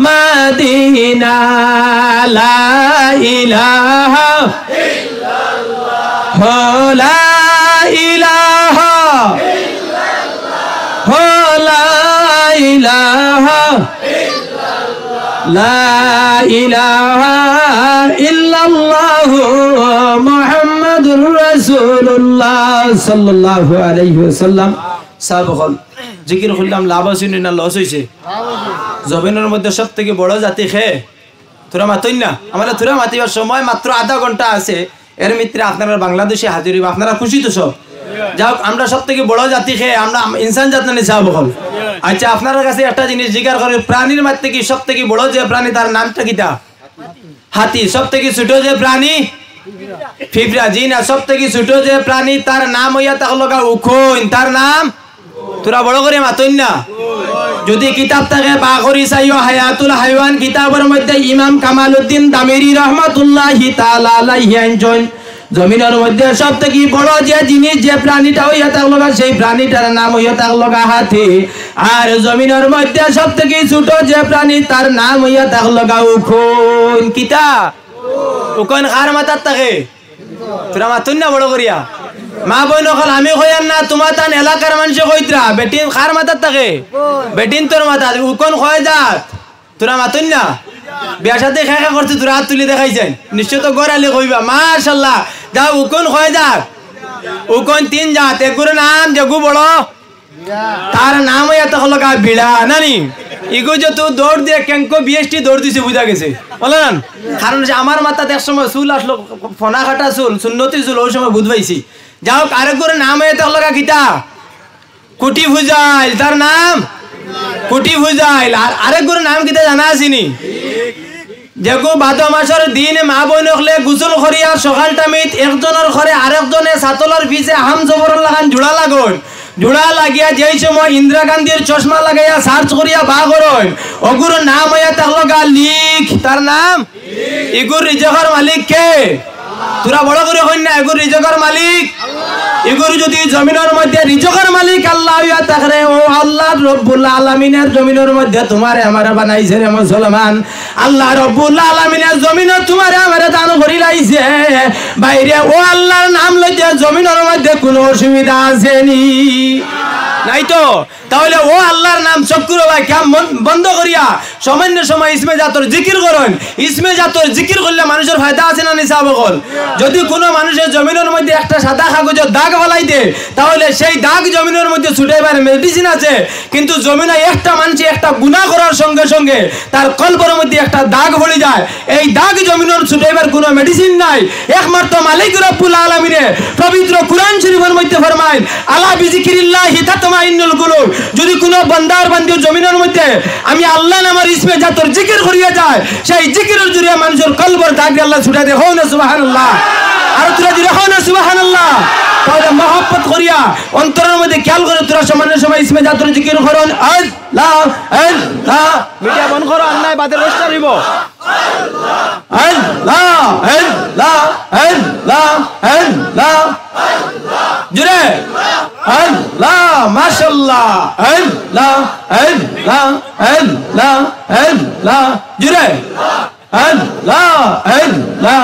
Medina লা ইলাহা ইল্লাল্লাহ লা ইলাহা ইল্লাল্লাহ লা ইলাহা ইল্লাল্লাহ লা ইলাহা ইল্লাল্লাহ মুহাম্মাদুর রাসূলুল্লাহ সাল্লাল্লাহু আলাইহি ওয়াসাল্লাম। সাবকল জিকির করলাম লাভ আছে না লস হইছে? জমিনের মধ্যে সবথেকে বড় জাতি খে তোরা মাতই না। আমাদের তোরা মাতিবার সময় মাত্র আধা ঘন্টা আছে, এর মিত্রে আপনারা বাংলাদেশে হাজির হইব। আপনারা খুশি তো সব? যাও, আমরা সবথেকে বড় জাতি খে আমরা ইনসান জাত না সাবকল। আচ্ছা, আপনার কাছে একটা জিনিস জিজ্ঞাসা করে, প্রাণীর মধ্যে কি সবথেকে বড় যে প্রাণী তার নামটা কিটা? হাতি। সবথেকে ছোট যে প্রাণী ফিফরা। জি না, সবথেকে ছোট যে প্রাণী তার নাম হইয়া তাহলে উখুন, তার নাম তোরা বড় করে মাতই না। যদি কিতাব থাকে বাগরি সাইও হায়াতুল হাইওয়ান কিতাবের মধ্যে ইমাম কামালউদ্দিন দামেরি রহমাতুল্লাহি তাআলা আলাইহি আনছেন, জমিনের মধ্যে সবথেকে বড় যে জিনিস যে প্রাণীটা হইয়া থাকলো সেই প্রাণীটার নাম হইয়া থাকলো হাতি। আর জমিনের মধ্যে সবথেকে ছোট যে প্রাণী তার নাম হইয়া থাকলো উখুন। কিতা উখুন কার মাথার থাকে? তোরা মাতুন না বড় করিয়া। মা বোন নকল আমি কইয়ার না, তোমার তান এলাকার মানুষে কইতরা বেটিন কার মাথার থাকে? বেটিন তোর মাথা। উকন কয় যাত তোরা মাতুন না। বিয়ার সাথে খেখা করছে, তোরা হাত তুলি দেখাইছেন নিশ্চয় তো গড়ালে কইবা মাশাআল্লাহ। যাও, উকন কয় যাত? উকন তিন জাত। এগুর নাম যেগু বড় তার নাম হইয়া তখন বিড়া নানি। ইগো যে তো দৌড় দিয়ে কেঙ্কো বিএসটি দৌড় দিছে বুঝা গেছে বলেন। কারণ আমার মাথাতে এক সময় চুল আসলো, ফনা কাটা চুল, সুন্নতি চুল, ওই সময় বুঝ পাইছি। যাও, আরেক করে নাম হয়ে তখন কিতা কুটি ভুজাইল, তার নাম কুটি ভুজাইল। আর আরেক করে নাম কিতা জানা আসিনি? যেগো ভাদ মাসের দিন মা বোন হলে গোসল করিয়া সকাল টাইমত একজনের ঘরে আরেকজনে ছাতলার পিছে হাম জবর লাগান জোড়া লাগুন। জোড়া লাগিয়া যেই সময় ইন্দিরা গান্ধীর চশমা লাগাইয়া সার্চ করিয়া বা করুন, ওগুর নাম হইয়া থাকলো লিখ, তার নাম ইগুর রিজকের মালিক কে? তোরা বড় করে হইন না, এগুর রিজকের মালিক। এগুর যদি জমিনের মধ্যে রিজকের মালিক আল্লাহ হইয়া থাকরে, ও আল্লাহ রব্বুল আলামিনের জমিনের মধ্যে তোমারে আমারে বানাইছে রে মুসলমান। আল্লাহ রব্বুল আলামিনের জমিনে তোমারে আমারে দান করি লাইছে বাইরে, ও আল্লাহর নাম লইতে জমিনের মধ্যে কোনো অসুবিধা আছে নি? নাই তো। তাহলে ও আল্লাহর নাম চক্র ভাই কাম বন্ধ করিয়া সামান্য সময় ইসমে জাতর জিকির করুন। ইসমে জাতর জিকির করলে মানুষের ফায়দা আছে না নিসা বকল? যদি কোনো মানুষের জমিনের মধ্যে একটা সাদা কাগজের দাগ ফেলাই দে, তাহলে সেই দাগ জমিনের মধ্যে ছুটাইবার মেডিসিন আছে। কিন্তু জমিনে একটা মানুষ একটা গুনাহ করার সঙ্গে সঙ্গে তার কলবের মধ্যে একটা দাগ পড়ে যায়, এই দাগ জমিনের ছুটাইবার কোনো মেডিসিন নাই। একমাত্র মালিক রব্বুল আলামিনে পবিত্র কুরআন শরীফের মধ্যে ফরমায়, আলা বিজিকিরিল্লাহি তাতমাইন্নুল কুলুব। যদি কোনো বান্দার বান্দি জমিনের মধ্যে আমি আল্লাহ নামের ইসমে জাতর জিকির করিয়া যায়, সেই জিকিরের জরিয়া মানুষের কলবের দাগ আল্লাহ ছুটাই দেয়। হও না সুবহানাল্লাহ। আর তোরা যদি হও না সুবহানাল্লাহ, তাহলে মহব্বত করিয়া অন্তরের মধ্যে খেয়াল করে তোরা সামান্য সময় ইসমে জাতর জিকির করুন। আল্লাহ আল্লাহ। মিডিয়া বন্ধ করো, আল্লাহ বাদের রোস্টার হইব। আল্লাহ আল্লাহ আল্লাহ আল্লাহ জুরে আল্লাহ মাশাআল্লাহ। আল্লাহ আল্লাহ আল্লাহ আল্লাহ জুরে আল্লাহ আল্লাহ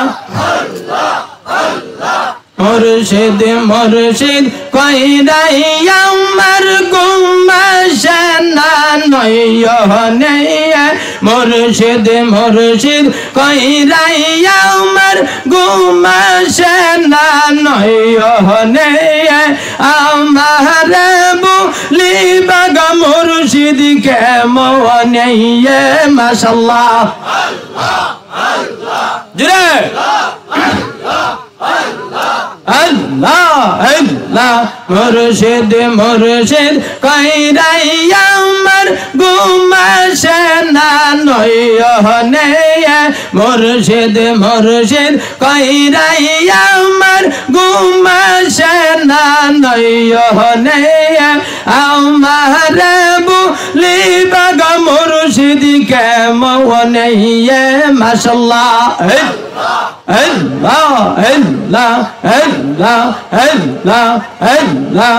আল্লাহ। মুর্শিদ মুর্শিদ কইরাই আমার গুমাশনা নয়নে, মুর্শিদ মুর্শিদ কইরাই আমার গুমাশনা নয়নে, আমার বলিবা গো মুর্শিদ কে মনে মাশাআল্লাহ। আল্লাহ আল্লাহ জুরে আল্লাহ আল্লাহ। মুর্শিদ মুর্শিদ কইরাই আমার গুমাশনা নয়নে, মুর্শিদ মুর্শিদ কইরাই আমার গুমাশনা নয়নে, আমার বলিবা গো মুর্শিদ কে মনে মাশাআল্লাহ। আল্লাহ আল্লাহ আল্লাহ আল্লাহ আল্লাহ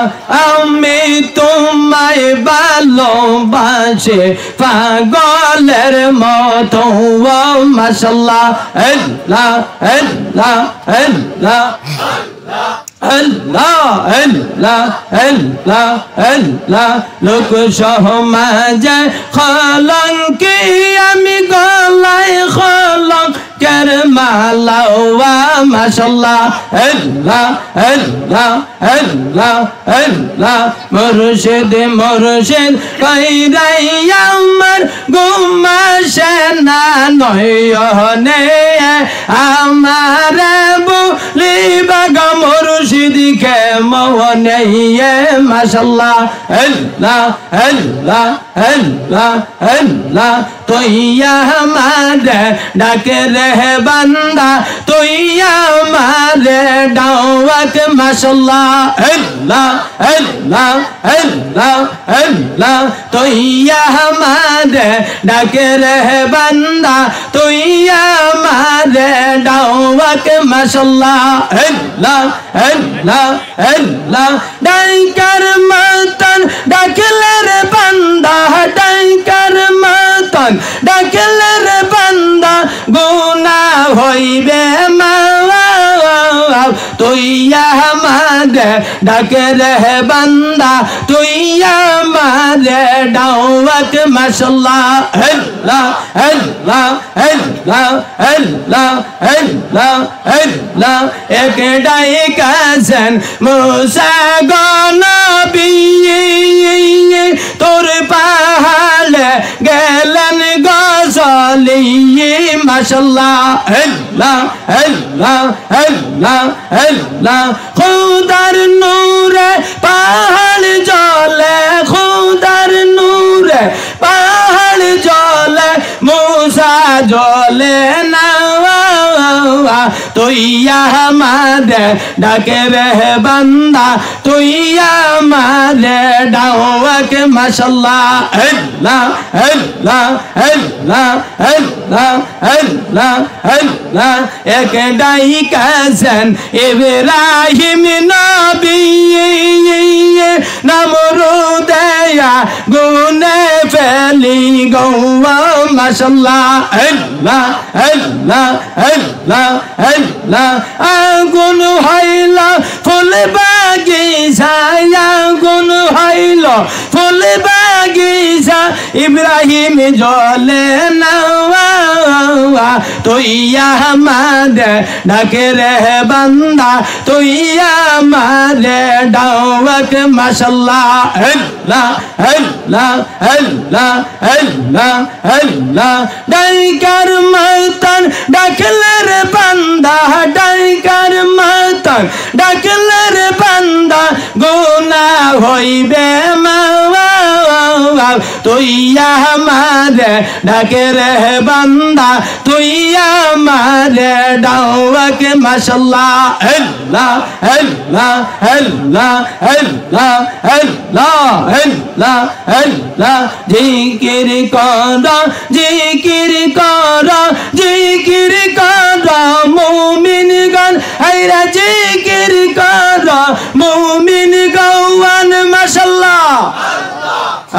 আমি তোমায় ভালোবাসি পাগলের মতো মাশাআল্লাহ আল্লাহ আল্লাহ আল্লাহ আল্লাহ আল্লাহ আল্লাহ আল্লাহ লোক সমাজে কলঙ্কি আমি গলায় কলঙ্কের মালা মাশাআল্লাহ আল্লাহ আল্লাহ আল্লাহ আল্লাহ মুর্শিদ মুর্শিদ কইরাই আমার ঘুমাসে না নয়নে আমার বলিবা গো মুর্শিদ কে মনে মাশাআল্লাহ আল্লাহ আল্লাহ আল্লাহ আল্লাহ তুই আমারে ডাকে রে বান্দা তুই আমারে দাওয়াত মাশাআল্লাহ আল্লাহ আল্লাহ আল্লাহ আল্লাহ তুই আমারে ডাকে রে বান্দা তুই আমারে দাওয়াত মাশাআল্লাহ আল্লাহ আল্লাহ আল্লাহ ডাইকার মতন ডাকলে রে বান্দা ডাইকার মতন ডাকলে রে বান্দা গুনাহ হইবে মাওয়া তুই আমারে ডাকে রে বান্দা তুই আমারে দাওয়াত মাশাআল্লাহ আল্লাহ আল্লাহ আল্লাহ আল্লাহ আল্লাহ আল্লাহ এক ডাইকাছেন মুসা গো নবী তোর পাহাড়ে গেলেন গজলি মাশাআল্লাহ আল্লাহ আল্লাহ আল্লাহ আল্লাহ খুদার নূরে পাহাড় জ্বলে খুদার নূরে পাহাড় জ্বলে মুসা জ্বলে না তুই আমারে ডাকে রে বান্দা তুই আমারে দাওয়াত মাশাআল্লাহ আল্লাহ আল্লাহ আল্লাহ আল্লাহ আল্লাহ আল্লাহ এক ডাইকাছেন ইব্রাহিম নবী নমরুদেয়া গুনে ফেলি গো মাশাআল্লাহ আল্লাহ আল্লাহ আল্লাহ আল্লাহ আগুন হইল ফুল বাগিচা আগুন হইল ফুল বাগিচা ইব্রাহিম জ্বলে না তুই আমারে ডাকে রে বান্দা তুই আমারে দাওয়াত মাশাআল্লাহ আল্লাহ আল্লাহ আল্লাহ আল্লাহ আল্লাহ ডাইকার মতন ডাকলে রে বান্দা ডাইকার মতন ডাকলে রে বান্দা গুনাহ হইবে মাওয়া তুই আমারে ডাকে রে বান্দা তুই আমারে দাওয়াত মাশাআল্লাহ আল্লাহ আল্লাহ আল্লাহ আল্লাহ আল্লাহ আল্লাহ আল্লাহ জিকির কর জিকির কর জিকির কর মুমিনগণ আইরা জিকির কর মুমিন গওয়ান মাশাআল্লাহ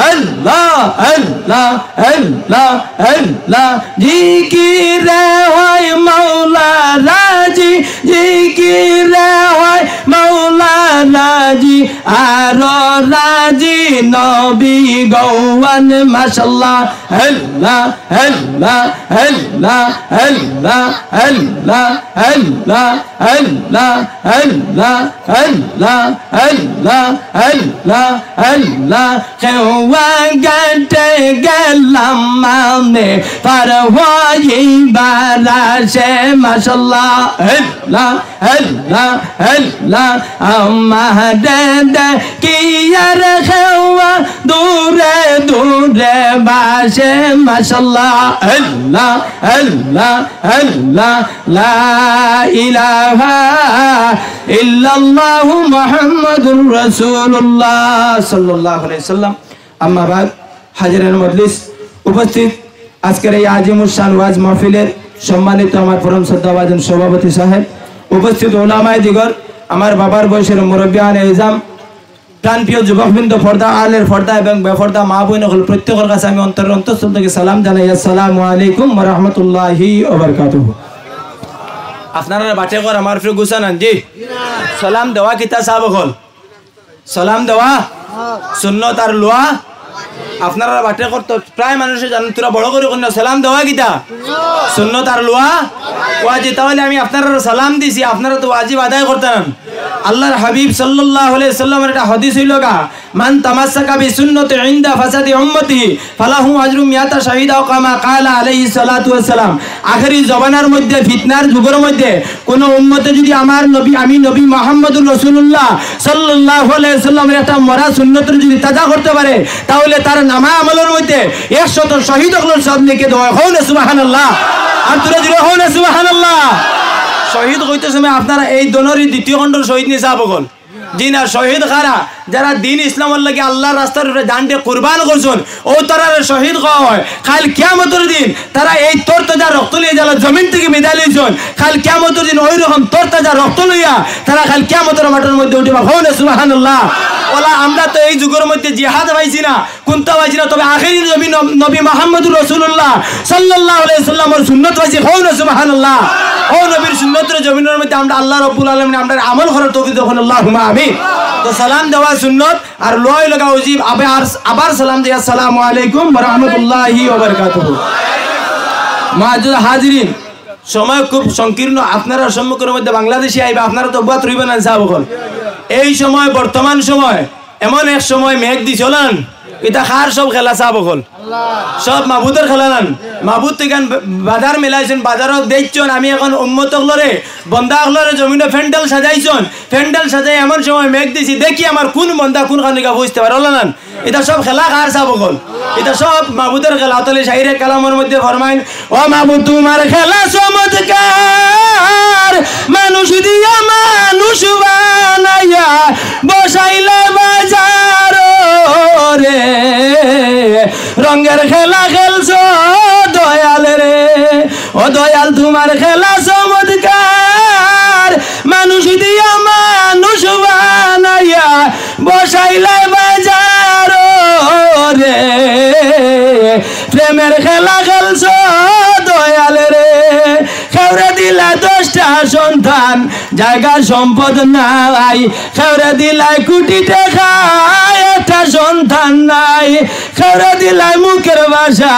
আল্লাহ আল্লাহ আল্লাহ আল্লাহ জিকির হয় মাওলা রাজি জিকির হয় মাওলা রাজি আর রাজি নবী গওয়ান মাশাআল্লাহ আল্লাহ আল্লাহ আল্লাহ আল্লাহ আল্লাহ আল্লাহ আল্লাহ আল্লাহ আল্লাহ আল্লাহ আল্লাহ আল্লাহ গেটে গেলাম মানে পার হইবার আসে মাশাআল্লাহ আল্লাহ আল্লাহ আল্লাহ আমাদের কি আর খেওয়া দূরে দূরে বাসে মাশাআল্লাহ আল্লাহ আল্লাহ আল্লাহ লা ইলাহা ইল্লাল্লাহু মুহাম্মাদুর রাসূলুল্লাহ সাল্লাল্লাহু আলাইহি সাল্লাম। আম্মা বাদ হাজিরান মজলিস উপস্থিত আজকের এই আজিমুস শান ওয়াজ মাহফিলের সম্মানিত আমার পরম শ্রদ্ধাভাজন সভাপতি সাহেব, উপস্থিত ওলামায়ে দিগর, আমার বাবার বয়সের মুরব্বিয়ান ইজাম, প্রাণপ্রিয় যুবকবৃন্দ, পর্দা আলের পর্দা এবং বেপর্দা মা বোন হল প্রত্যেকের কাছে আমি অন্তঃস্থল থেকে সালাম জানাই। আসসালামু আলাইকুম ওয়া রাহমাতুল্লাহি ওয়া বারাকাতুহু। আপনারা বাটে কর আমার ফিরে গুছান জি সালাম দেওয়া কিতা সাহাব হল, সালাম দেওয়া সুন্নত আর লোয়া আপনারা বাটে কর তো প্রায় মানুষে জানেন, তোরা বড় করে কোন সালাম দেওয়া কিতা সুন্নত আর লোয়া ওয়াজিব। তাহলে আমি আপনারা সালাম দিছি, আপনারা তো ওয়াজিব আদায় করতেন। আল্লাহর হাবিব সাল্লাল্লাহু আলাইহি সাল্লামের একটা হাদিস হইল গা, মান তামাসসাকা বিসুন্নতি ইনদা ফাসাদি উম্মতি ফালাহু আজরু মিয়াতা শাহিদা কামা ক্বালা আলাইহিস সালাতু ওয়াস সালাম। আখেরি জমানার মধ্যে, ফিতনার যুগের মধ্যে কোন উম্মতে যদি আমার নবী, আমি নবী মুহাম্মদুর রাসূলুল্লাহ সাল্লাল্লাহু আলাইহি সাল্লামের একটা মরা সুন্নতের যদি তাজা করতে পারে, তাহলে তার নামা আমলের মধ্যে 100 শহীদ হল সব লিখে দেওয়া। হন সুবহানাল্লাহ, আর তুরা দিলে হন সুবহানাল্লাহ। শহীদ হইতে সময় আপনারা এই দনরি দ্বিতীয় খণ্ডর শহীদ নিসা বগল জি না, শহীদ খারা যারা দিন ইসলামের লাগে আল্লাহর রাস্তার উপরে জানতে কুরবান করছেন, ও তারা শহীদ হয়। কাল কিয়ামতের দিন তারা এই তোর তাজা রক্ত লিয়ে যারা জমিন থেকে বিদায় লিয়েছেন, কাল কিয়ামতের দিন ওই রকম তোর তাজা রক্ত লইয়া তারা কাল কিয়ামতের মাঠের মধ্যে উঠিবা। হন সুবহানাল্লাহ। ওলা আমরা তো এই যুগের মধ্যে জিহাদ পাইছি না, কোনটা পাইছি না, তবে আখেরি নবী মুহাম্মদুর রাসূলুল্লাহ সাল্লাল্লাহু আলাইহি সাল্লামের সুন্নাত পাইছি। হন সুবহানাল্লাহ। ও নবীর সুন্নতের জমিনের মধ্যে আমরা আল্লাহ রাব্বুল আলামিন আমরা আমল করার তৌফিক দেন। আল্লাহুম্মা আমিন। তো সালাম দেওয়া সুন্নত আর লয় লাগা ওয়াজিব। আবার সালাম দিয়া আসসালামু আলাইকুম ওয়া রাহমাতুল্লাহি ওয়া বারাকাতুহু। মুআজ্জিজ হাজিরিন, সময় খুব সংকীর্ণ, আপনারা সম্মুখের মধ্যে বাংলাদেশি আইবা, আপনারা তো বাত রইবেন না সাহাবগণ। এই সময় বর্তমান সময় এমন এক সময় মেঘ দি চলান, এটা খার সব খেলা সাহাবগণ সব মাহবুদের খেলা নান। মাহবুদ থেকে বাজার মেলাইছেন, বাজারত দেখছেন আমি এখন উম্মত হলরে বন্দা হলরে জমিনে ফ্যান্ডেল সাজাইছেন, ফ্যান্ডেল সাজাই এমন সময় মেঘ দিছি, দেখি আমার কোন বন্দা কোন খানিকা বুঝতে পারে নান। এটা সব খেলা কার সাহাবগণ, এটা সব মাহবুদের খেলা। তাহলে শাইরে কালামের মধ্যে ফরমাইন, ও মাহবুদ তোমার খেলা চমৎকার, মানুষ দিয়া মানুষ বানাইয়া বসাইলে বাজার রে, রঙের খেলা খেলছো দয়াল রে, ও দয়াল তোমার খেলা চমৎকার, মানুষ দিয়া মানুষ বানাইয়া বসাইলে বাজার রে, প্রেমের খেলা খেলছো দয়াল রে, খেউরে দিলা 10টা সন্তান, জায়গা সম্পদ নাই, খেউরে দিলাই কোটি টাকা, একটা সন্তান নাই, খেউরে দিলাই মুখের ভাষা,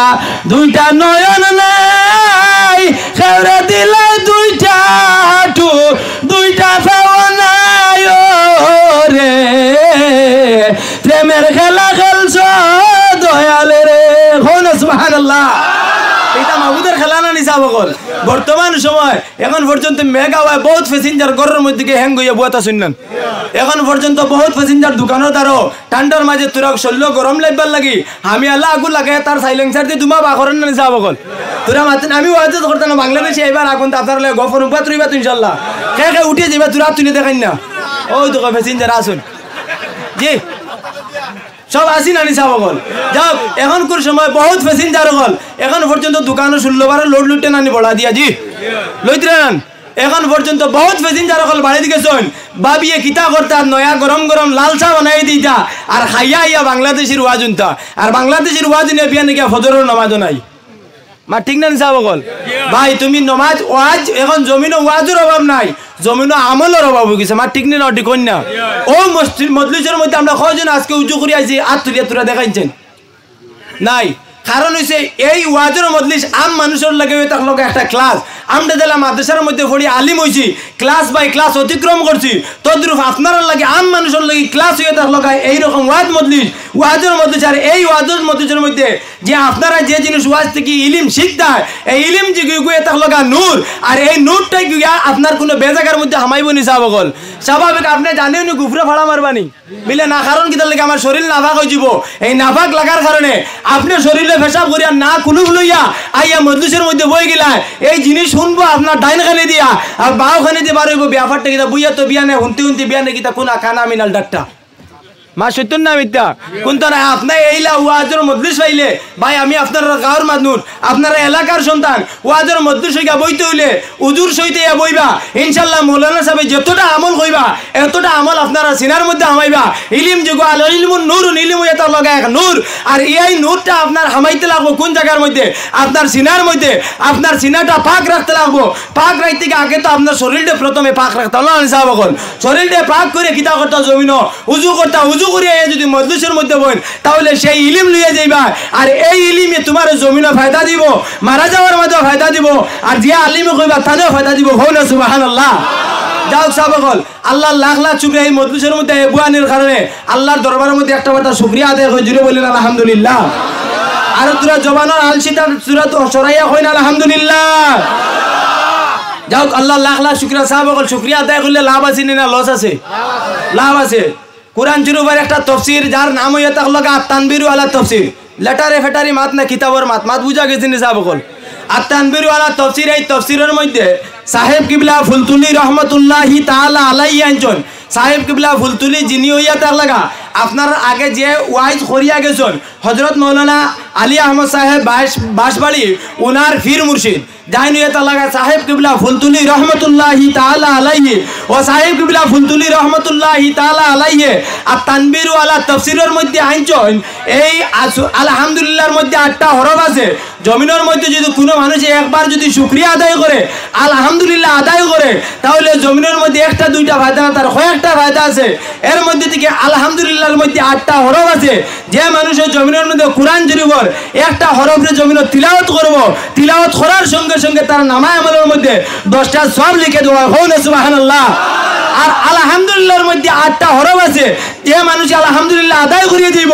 2টা নয়ন নাই, খেউরে দিলাই 2টা হাঁটু, 2টা পাও নাই রে, প্রেমের খেলা খেলছো দয়াল রে। হন সুবহানাল্লাহ। এটা মাহবুদের খেলা না নিসা বকল। বর্তমান সময় এখন পর্যন্ত মেগা হয় বহুত প্যাসেঞ্জার ঘরের মধ্যে হ্যাং হইয়া বুয়াতা শুনলেন। এখন পর্যন্ত বহুত প্যাসেঞ্জার দোকানও তারও ঠান্ডার মাঝে তোরা শরীর গরম লাগবার লাগি আমি আল্লাহ আগুন লাগাই তার সাইলেন্সার দিয়ে তোমা বাকরেন না নিসা বকল। তোরা মাতেন আমি ওয়াজ করতাম না বাংলাদেশে এবার আগুন আপনার লাগে গফর উপাত রইবা তো ইনশাল্লাহ। কে কে উঠে যাবা তোরা তুলে দেখাই না। ওই তো প্যাসেঞ্জার আসুন জি সব আসি নানি সাবগল যাও। এখনকার সময় বহুত প্যাসেঞ্জার হল, এখন পর্যন্ত দোকানও 16 লোড লুটে নানি বড়া দিয়া জি লইতেন। এখন পর্যন্ত বহুত প্যাসেঞ্জার হল বাড়ি দিকে শোন বাবিয়ে কিতা করতা নয়া গরম গরম লাল চা বানাই দিতা আর খাইয়া ইয়া বাংলাদেশের ওয়াজ উনতা আর বাংলাদেশের ওয়াজ নিয়ে বিয়া নাকি ফজরের নামাজও নাই। মা ঠিক না নিসা বকল ভাই তুমি নমাজ ওয়াজ এখন জমিনও ওয়াজের অভাব নাই, জমিনও আমলের অভাব হয়ে গেছে। মা ঠিক না ঠিক না। ও মজলিসের মধ্যে আমরা কয়জন আজকে উঁচু করে আইছি আর তুলিয়া তোরা দেখাইছেন নাই? কারণ হইছে এই ওয়াজের মজলিস আম মানুষের লাগে তার লগে একটা ক্লাস। আমরা দিলাম মাদ্রাসার মধ্যে পড়ি আলিম হইছি, ক্লাস বাই ক্লাস অতিক্রম করছি, তদ্রুপ আপনার লাগে আম মানুষের লাগে ক্লাস হয়ে তার লগায় এইরকম ওয়াজ মজলিস ওয়াজের মধ্যে। আর এই ওয়াজের মজলিসের মধ্যে যে আপনারা যে জিনিস ওয়াজ থেকে ইলিম শিখতে হয় এই ইলিম যে গুয়ে তার লগা নূর, আর এই নূরটাই গিয়া আপনার কোনো বেজাগার মধ্যে হামাইব নি সাবগল। স্বাভাবিক আপনি জানেন নি গুফরে ফাড়া মারবানি মিলে না, কারণ কি তার লাগে আমার শরীর নাফাক হয়ে যাব। এই নাফাক লাগার কারণে আপনি শরীরে পেশাব করিয়া না কুলুপ লইয়া আইয়া মজলিসের মধ্যে বই গেলা এই জিনিস শুনবো আপনার ডাইন খানে দিয়া আর বাও খানে দিয়ে বার হইব ব্যাপারটা কিতা বুইয়া তো বিয়া নেই হুনতে হুনতে বিয়া নেই কিতা কোন খানা মিনাল ডাক্তার মা সত্য না মিথ্যা কোনটা না আপনি এইলা ওয়াজের মজলিস পাইলে ভাই আমি আপনার গাঁর মানুষ আপনার এলাকার সন্তান ওয়াজের মজলিস হইয়া বইতে হইলে উজুর সইতে বইবা ইনশাআল্লাহ মৌলানা সাহেব যতটা আমল কইবা এতটা আমল আপনারা সিনার মধ্যে হামাইবা ইলম যুগ আল ইলমুন নূরুন ইলমু এটা লগা এক নূর আর এই নূরটা আপনার হামাইতে লাগবো কোন জায়গার মধ্যে আপনার সিনার মধ্যে আপনার সিনাটা পাক রাখতে লাগবো পাক রাখতে আগে তো আপনার শরীরটা প্রথমে পাক রাখতে হলো না সাহেব বল শরীরটা পাক করে কিতা করতে জমিন উজু করতে উজু করে যদি মজলিসের মধ্যে বইন তাহলে সেই ইলম লইয়া যাইবা আর এই ইলমে তোমার জমিনে ফায়দা দিব মারা যাওয়ার মধ্যে ফায়দা দিব আর যে আলিমে কইবা তাদেরও ফায়দা দিব হল সুবহানাল্লাহ যাও সাবকল আল্লাহ লাখ লাখ শুকরিয়া এই মজলিসের মধ্যে বুয়ানির কারণে আল্লাহর দরবারের মধ্যে একটা কথা শুকরিয়া আদায় করে জুড়ে বলেন আলহামদুলিল্লাহ আর তোরা জবানের আলসিতার সুরা তো সরাইয়া কইন আলহামদুলিল্লাহ যাও আল্লাহ লাখ লাখ শুকরিয়া সাবকল শুকরিয়া আদায় করলে লাভ আছে না লস আছে লাভ আছে কুরআন শরীফের একটা তাফসীর যার নাম হইয়া থাকলো আত-তানবীরু আলা তাফসীর লেটারে ফেটারি মাত না কিতাবের মাত বুঝা গেছেন সাবকল আত-তানবীরু আলা তাফসীর এই তাফসীরের মধ্যে সাহেব কিবলা ফুলতুলি রহমতুল্লাহি তাআলা আলাইহি আনজন সাহেব কিবলা ফুলতুলি যিনি হইয়া তার লাগা আপনার আগে যে ওয়াইজ করিয়া গেছেন হযরত মাওলানা আলী আহমদ সাহেব বাসবাড়ি ওনার ফির মুর্শিদ জাইন হইয়া তার লাগা সাহেব কিবলা ফুলতুলি রহমতুল্লাহি তাআলা আলাইহি ও সাহেব কিবলা ফুলতুলি রহমতুল্লাহি তাআলা আলাইহি আত-তানবীরু আলা তাফসীরের মধ্যে আনজন এই আলহামদুলিল্লাহর মধ্যে 8টা হরফ আছে জমিনের মধ্যে যদি কোনো মানুষ একবার যদি শুকরিয়া আদায় করে আলহামদুলিল্লাহ আদায় করে তাহলে জমিনের মধ্যে একটা দুইটা ফায়দা না তার কয়েকটা ফায়দা আছে এর মধ্যে থেকে আলহামদুলিল্লাহর মধ্যে 8টা হরফ আছে যে মানুষের জমিনের মধ্যে কুরআন শরীফের একটা হরফের জমিনে তিলাওয়াত করব তিলাওয়াত করার সঙ্গে সঙ্গে তার নামায় আমলের মধ্যে 10টা সওয়াব লিখে দেওয়া হয় না সুবহানাল্লাহ আর আলহামদুলিল্লাহর মধ্যে 8টা হরফ আছে যে মানুষ আলহামদুলিল্লাহ আদায় করিয়ে দিব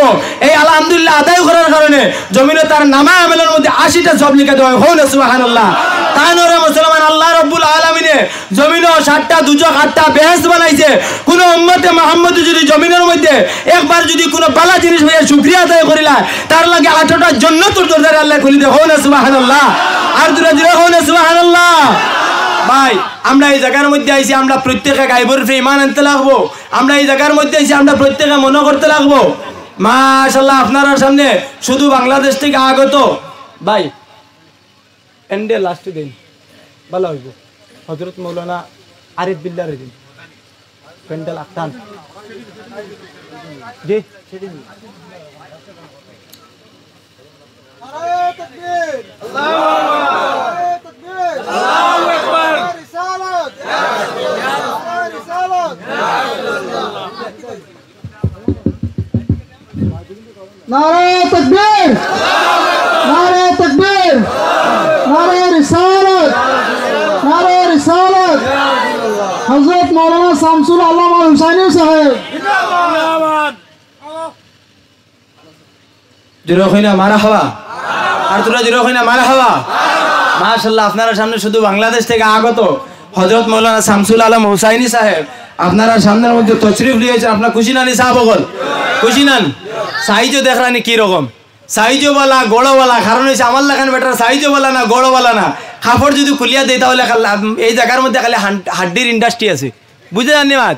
এই আলহামদুলিল্লাহ আদায় করার কারণে জমিনে তার নামায় আমলের মধ্যে 80টা সওয়াব লিখে দেওয়া হয় না সুবহানাল্লাহ তানরে মুসলমান আল্লাহ রাব্বুল আলামিনে জমিনে 7টা দুজক 8টা বেহেশত বানাইছে কোন উম্মতে মুহাম্মদ যদি জমিনের মধ্যে একবার যদি কোন ভালো জিনিস হয়ে শুকরিয়া আদায় করিলা তার লাগে 8টা জান্নাতুর দরজা আল্লাহ খুলে দেয় হয় না সুবহানাল্লাহ আর দুরা দিরা হয় না সুবহানাল্লাহ ভাই আমরা এই জায়গার মধ্যে আইছি আমরা প্রত্যেককে গায়বের উপরে ঈমান আনতে লাগবো আমরা এই জায়গার মধ্যে আইছি আমরা প্রত্যেককে মনে করতে লাগবো মাশাআল্লাহ আপনারা সামনে শুধু বাংলাদেশ থেকে আগত ভাই এন্ডে লাস্ট দিন ভালো হইব হযরত মাওলানা আরিফ বিল্লাহর দিন পেন্ডেল আফতান জি নারে তাকবীর আল্লাহু আকবার আল্লাহু আকবার রিসালাত রিসালাত নারে তাকবীর নারে তাকবীর নারে রিসালাত নারে রিসালাত হযরত মাওলানা শামসুল আলম আল হুসাইনি সাহেব জিন্দাবাদ জোরে কইনা মারহাবা আর তোরা জোরে কইনা মারহাবা মাশাআল্লাহ আপনারা সামনে শুধু বাংলাদেশ থেকে আগত হযরত মাওলানা শামসুল আলম হুসাইনি সাহেব আপনারা সামনের মধ্যে তশরিফ নিয়েছেন আপনারা খুশি নানি সাহাবগণ খুশি নান সাইজও দেখরানি কি রকম সাইজও वाला গোড়ো वाला কারণ হইছে আমার লাগান বেটার সাইজও वाला না গোড়ো वाला না কাপড় যদি খুলিয়া দেই তাহলে এই জায়গার মধ্যে খালি হাড্ডির ইন্ডাস্ট্রি আছে বুঝে জানি মাত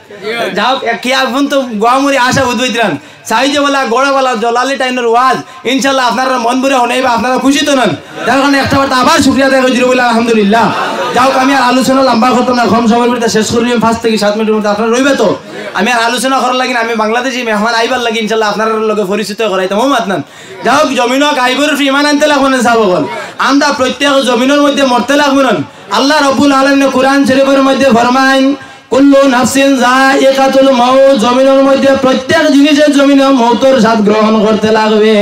যাও কি আপন তো গোয়ামুরি আশা উদ্বৈতরান সাইজে वाला গোড়ো वाला জলালি টাইনের ওয়াজ ইনশাআল্লাহ আপনারা মন ভরে হনাইবা আপনারা খুশি তো নন যার কারণে একটা বার আবার শুকরিয়া আদায় করি বলে আলহামদুলিল্লাহ যাও আমি আর আলোচনা লম্বা করতে না কম সময়ের ভিতরে শেষ করি 5 থেকে 7 মিনিটের মধ্যে আপনারা রইবে তো আমি আর আলোচনা করার লাগি আমি বাংলাদেশি মেহমান আইবার লাগি ইনশাআল্লাহ আপনাদের লগে পরিচিত করাইতাম মাত নান যাও জমিন গায়বের উপরে ঈমান আনতে লাগবে না সাহাবগণ আমরা প্রত্যেক জমিনের মধ্যে মরতে লাগবে না আল্লাহ রাব্বুল আলামিন কুরআন শরীফের মধ্যে ফরমায় কুল্লু নাফসিন যায়িকাতুল মাউত জমিনের মধ্যে প্রত্যেক জিনিসের জমিনে মওতের স্বাদ গ্রহণ করতে লাগবে